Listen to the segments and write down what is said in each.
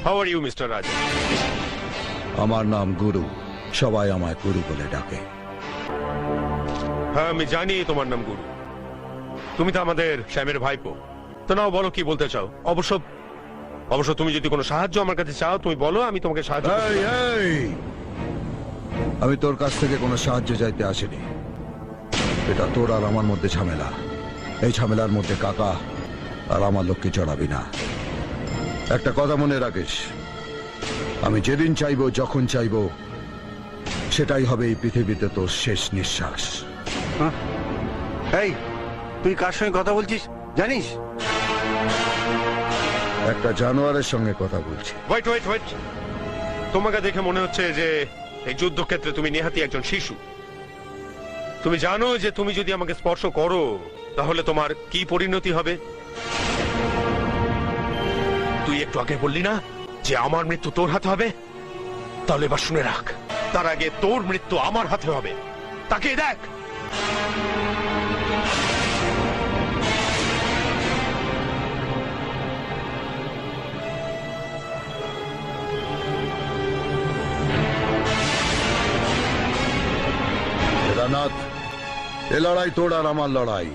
How are you mister রাজা? আমার নাম গুরু, সবাই আমায় গুরু বলে ডাকে। হ্যাঁ, আমি জানি তোমার নাম গুরু। তুমি তো আমাদের শ্যামের ভাইপো। তো নাও, বলো কি বলতে চাও। অবশ্য তুমি যদি কোনো সাহায্য আমার কাছে চাও তুমি বলো, আমি তোমাকে সাহায্য করব। এই, এই! আমি তোর কাছ থেকে কোনো সাহায্য চাইতে আসিনি। এটা তোর আর আমার মধ্যে ঝামেলা। এই ঝামেলার মধ্যে কাকা আর আমার লোককে জড়াবি না। একটা কথা মনে রাখিস, আমি যেদিন চাইবো, যখন চাইবো, সেটাই হবে এই পৃথিবীতে তোর শেষ নিঃশ্বাস। এই, তুই কার সঙ্গে কথা বলছিস জানিস? একটা জানোয়ারের সঙ্গে কথা বলছি। ওয়েট, তোমাকে দেখে মনে হচ্ছে যে এই যুদ্ধক্ষেত্রে তুমি নেহাতি একজন শিশু। তুমি জানো যে তুমি যদি আমাকে স্পর্শ করো তাহলে তোমার কি পরিণতি হবে? তুই একটু আগে বললি না যে আমার মৃত্যু তোর হাতে হবে? তাহলে এবার শুনে রাখ, তার আগে তোর মৃত্যু আমার হাতে হবে। তাকে দেখ। রানাথ, এ লড়াই তোর আর আমার লড়াই।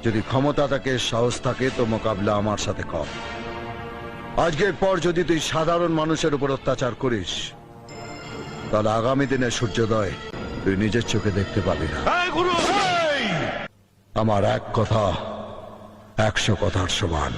যদি ক্ষমতা থাকে, সাহস থাকে, তো মোকাবিলা আমার সাথে কর। আজকের পর যদি তুই সাধারণ মানুষের উপর অত্যাচার করিস, তাহলে আগামী দিনে সূর্যোদয় তুই নিজের চোখে দেখতে পাবি না। গুরু, আমার এক কথা 100 কথার সমান।